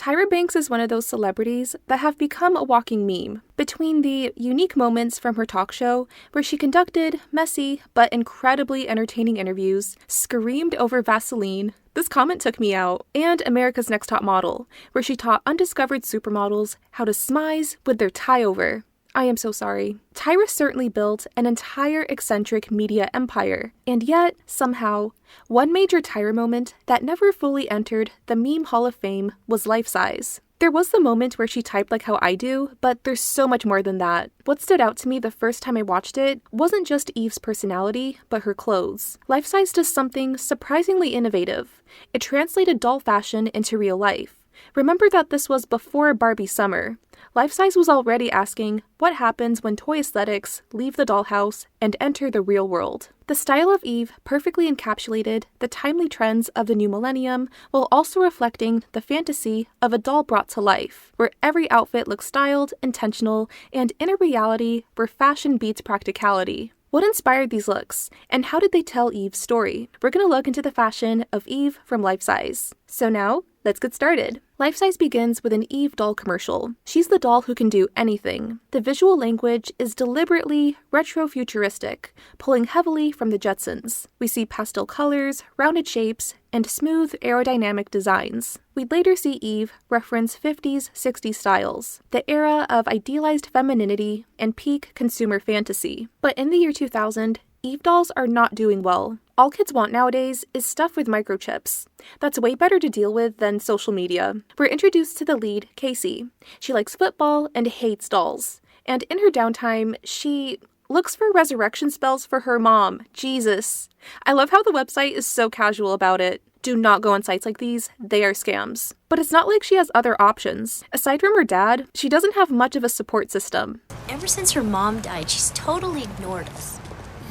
Tyra Banks is one of those celebrities that have become a walking meme. Between the unique moments from her talk show, where she conducted messy but incredibly entertaining interviews, screamed over Vaseline, this comment took me out, and America's Next Top Model, where she taught undiscovered supermodels how to smize with their tie over. I am so sorry. Tyra certainly built an entire eccentric media empire, and yet, somehow, one major Tyra moment that never fully entered the Meme Hall of Fame was life-size. There was the moment where she typed like how I do, but there's so much more than that. What stood out to me the first time I watched it wasn't just Eve's personality, but her clothes. Life-size does something surprisingly innovative. It translated doll fashion into real life. Remember that this was before Barbie summer. Life-size was already asking what happens when toy aesthetics leave the dollhouse and enter the real world. The style of Eve perfectly encapsulated the timely trends of the new millennium while also reflecting the fantasy of a doll brought to life, where every outfit looks styled, intentional, and in a reality where fashion beats practicality. What inspired these looks, and how did they tell Eve's story? We're going to look into the fashion of Eve from Life-size. So now, let's get started. Life-size begins with an Eve doll commercial. She's the doll who can do anything. The visual language is deliberately retro-futuristic, pulling heavily from the Jetsons. We see pastel colors, rounded shapes, and smooth aerodynamic designs. We'd later see Eve reference 50s, 60s styles, the era of idealized femininity and peak consumer fantasy. But in the year 2000, Eve dolls are not doing well. All kids want nowadays is stuff with microchips. That's way better to deal with than social media. We're introduced to the lead, Casey. She likes football and hates dolls. And in her downtime, she looks for resurrection spells for her mom. Jesus. I love how the website is so casual about it. Do not go on sites like these, they are scams. But it's not like she has other options. Aside from her dad, she doesn't have much of a support system. Ever since her mom died, she's totally ignored us.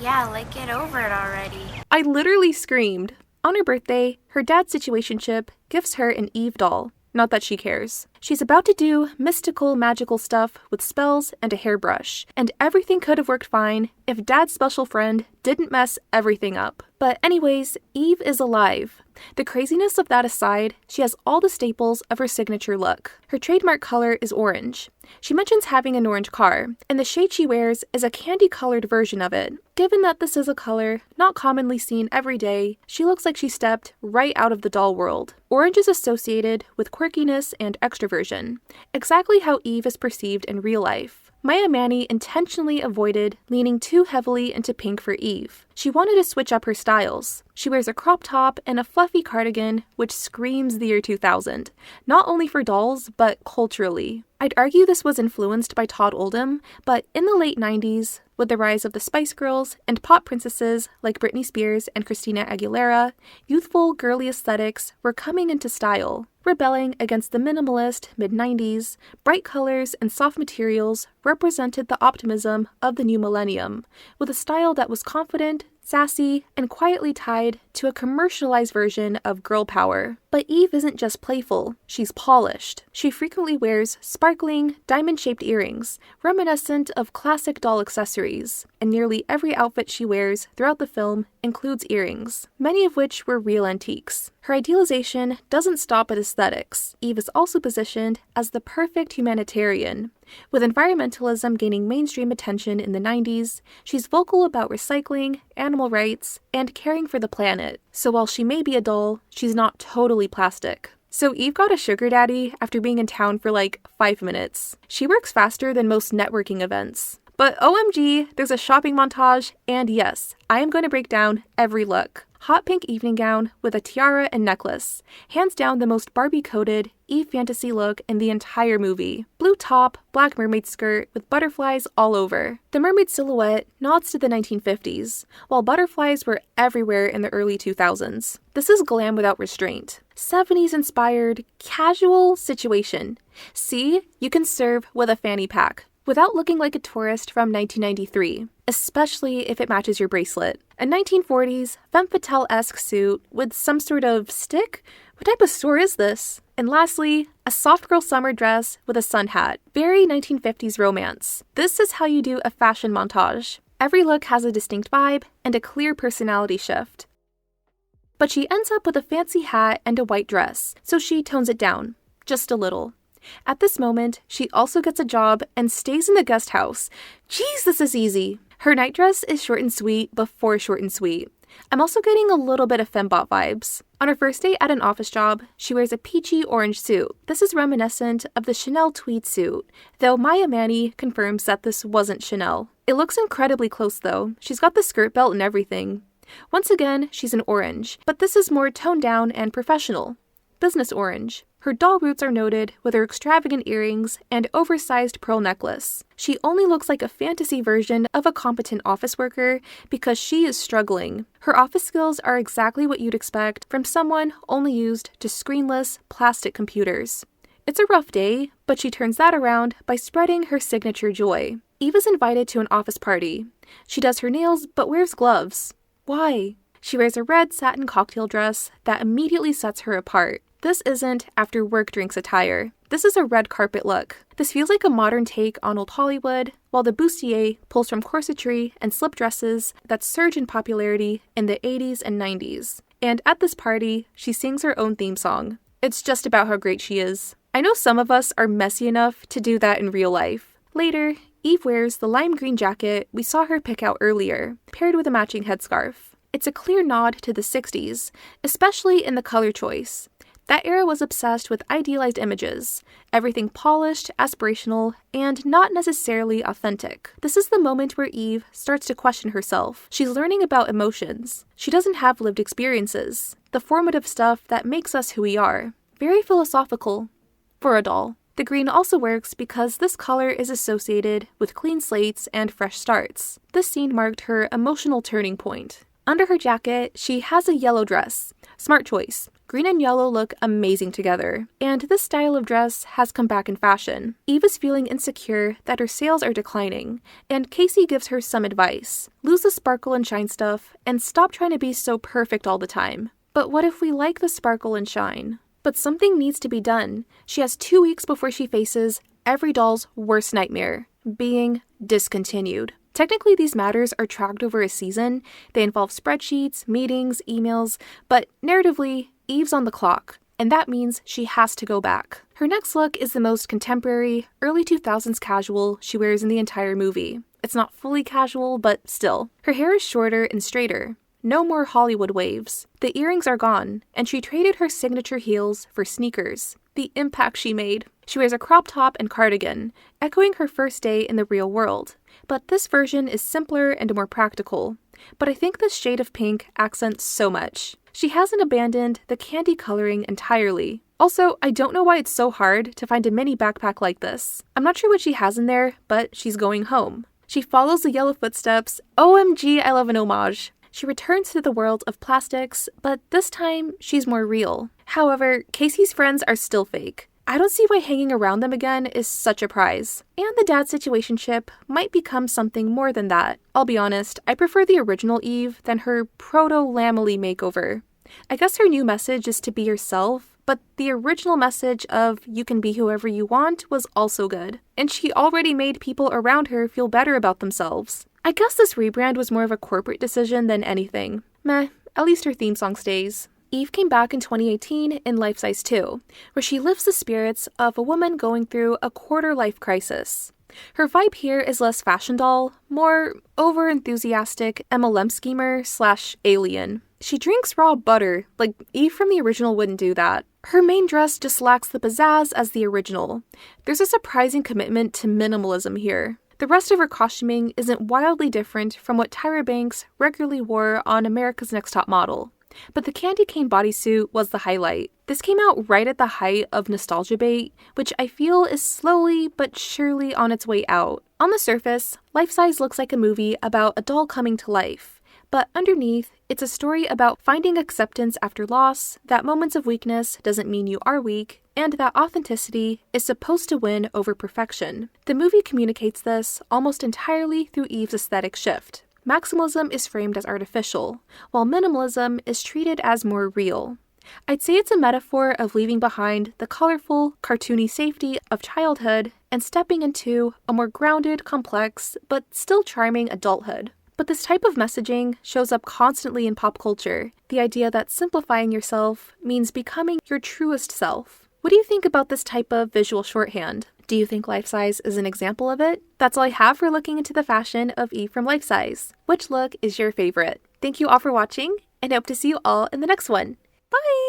Yeah, like get over it already. I literally screamed. On her birthday, her dad's situationship gives her an Eve doll. Not that she cares. She's about to do mystical, magical stuff with spells and a hairbrush, and everything could have worked fine if Dad's special friend didn't mess everything up. But anyways, Eve is alive. The craziness of that aside, she has all the staples of her signature look. Her trademark color is orange. She mentions having an orange car, and the shade she wears is a candy-colored version of it. Given that this is a color not commonly seen every day, she looks like she stepped right out of the doll world. Orange is associated with quirkiness and extroversion, exactly how Eve is perceived in real life. Maya Manny intentionally avoided leaning too heavily into pink for Eve. She wanted to switch up her styles. She wears a crop top and a fluffy cardigan, which screams the year 2000, not only for dolls, but culturally. I'd argue this was influenced by Todd Oldham, but in the late 90s, with the rise of the Spice Girls and pop princesses like Britney Spears and Christina Aguilera, youthful, girly aesthetics were coming into style. Rebelling against the minimalist mid-90s, bright colors and soft materials represented the optimism of the new millennium, with a style that was confident, sassy, and quietly tied to a commercialized version of girl power. But Eve isn't just playful, she's polished. She frequently wears sparkling, diamond-shaped earrings, reminiscent of classic doll accessories, and nearly every outfit she wears throughout the film includes earrings, many of which were real antiques. Her idealization doesn't stop at aesthetics. Eve is also positioned as the perfect humanitarian. With environmentalism gaining mainstream attention in the 90s, she's vocal about recycling, animal rights, and caring for the planet. So while she may be a doll, she's not totally plastic. So Eve got a sugar daddy after being in town for like 5 minutes. She works faster than most networking events. But OMG, there's a shopping montage, and yes, I am going to break down every look. Hot pink evening gown with a tiara and necklace. Hands down the most Barbie-coded Eve fantasy look in the entire movie. Blue top, black mermaid skirt with butterflies all over. The mermaid silhouette nods to the 1950s, while butterflies were everywhere in the early 2000s. This is glam without restraint. 70s-inspired, casual situation. See, you can serve with a fanny pack without looking like a tourist from 1993, especially if it matches your bracelet. A 1940s femme fatale-esque suit with some sort of stick? What type of store is this? And lastly, a soft girl summer dress with a sun hat. Very 1950s romance. This is how you do a fashion montage. Every look has a distinct vibe and a clear personality shift. But she ends up with a fancy hat and a white dress, so she tones it down. just a little. At this moment, she also gets a job and stays in the guest house. Jeez, this is easy. Her nightdress is short and sweet before short and sweet. I'm also getting a little bit of fembot vibes. On her first day at an office job, she wears a peachy orange suit. This is reminiscent of the Chanel tweed suit, though Maya Manny confirms that this wasn't Chanel. It looks incredibly close though. She's got the skirt belt and everything. Once again, she's in orange, but this is more toned down and professional. Business orange. Her doll roots are noted with her extravagant earrings and oversized pearl necklace. She only looks like a fantasy version of a competent office worker because she is struggling. Her office skills are exactly what you'd expect from someone only used to screenless plastic computers. It's a rough day, but she turns that around by spreading her signature joy. Eve is invited to an office party. She does her nails but wears gloves. Why? She wears a red satin cocktail dress that immediately sets her apart. This isn't after work drinks attire. This is a red carpet look. This feels like a modern take on old Hollywood, while the bustier pulls from corsetry and slip dresses that surge in popularity in the 80s and 90s. And at this party, she sings her own theme song. It's just about how great she is. I know some of us are messy enough to do that in real life. Later, Eve wears the lime green jacket we saw her pick out earlier, paired with a matching headscarf. It's a clear nod to the 60s, especially in the color choice. That era was obsessed with idealized images, everything polished, aspirational, and not necessarily authentic. This is the moment where Eve starts to question herself. She's learning about emotions. She doesn't have lived experiences, the formative stuff that makes us who we are. Very philosophical for a doll. The green also works because this color is associated with clean slates and fresh starts. This scene marked her emotional turning point. Under her jacket, she has a yellow dress. Smart choice. Green and yellow look amazing together, and this style of dress has come back in fashion. Eve is feeling insecure that her sales are declining, and Casey gives her some advice. Lose the sparkle and shine stuff, and stop trying to be so perfect all the time. But what if we like the sparkle and shine? But something needs to be done. She has 2 weeks before she faces every doll's worst nightmare, being discontinued. Technically, these matters are tracked over a season. They involve spreadsheets, meetings, emails, but narratively, Eve's on the clock, and that means she has to go back. Her next look is the most contemporary, early 2000s casual she wears in the entire movie. It's not fully casual, but still. Her hair is shorter and straighter. No more Hollywood waves. The earrings are gone, and she traded her signature heels for sneakers. The impact she made. She wears a crop top and cardigan, echoing her first day in the real world. But this version is simpler and more practical. But I think this shade of pink accents so much. She hasn't abandoned the candy coloring entirely. Also, I don't know why it's so hard to find a mini backpack like this. I'm not sure what she has in there, but she's going home. She follows the yellow footsteps. OMG, I love an homage. She returns to the world of plastics, but this time she's more real. However, Casey's friends are still fake. I don't see why hanging around them again is such a prize. And the dad situationship might become something more than that. I'll be honest, I prefer the original Eve than her proto-Lamely makeover. I guess her new message is to be yourself, but the original message of you can be whoever you want was also good. And she already made people around her feel better about themselves. I guess this rebrand was more of a corporate decision than anything. Meh, at least her theme song stays. Eve came back in 2018 in Life Size 2, where she lifts the spirits of a woman going through a quarter-life crisis. Her vibe here is less fashion doll, more over-enthusiastic MLM schemer / alien. She drinks raw butter, like Eve from the original wouldn't do that. Her main dress just lacks the pizzazz as the original. There's a surprising commitment to minimalism here. The rest of her costuming isn't wildly different from what Tyra Banks regularly wore on America's Next Top Model. But the candy cane bodysuit was the highlight. This came out right at the height of nostalgia bait, which I feel is slowly but surely on its way out. On the surface, Life Size looks like a movie about a doll coming to life. But underneath, it's a story about finding acceptance after loss, that moments of weakness doesn't mean you are weak, and that authenticity is supposed to win over perfection. The movie communicates this almost entirely through Eve's aesthetic shift. Maximalism is framed as artificial, while minimalism is treated as more real. I'd say it's a metaphor of leaving behind the colorful, cartoony safety of childhood and stepping into a more grounded, complex, but still charming adulthood. But this type of messaging shows up constantly in pop culture, the idea that simplifying yourself means becoming your truest self. What do you think about this type of visual shorthand? Do you think Life Size is an example of it? That's all I have for looking into the fashion of Eve from Life Size. Which look is your favorite? Thank you all for watching, and hope to see you all in the next one. Bye!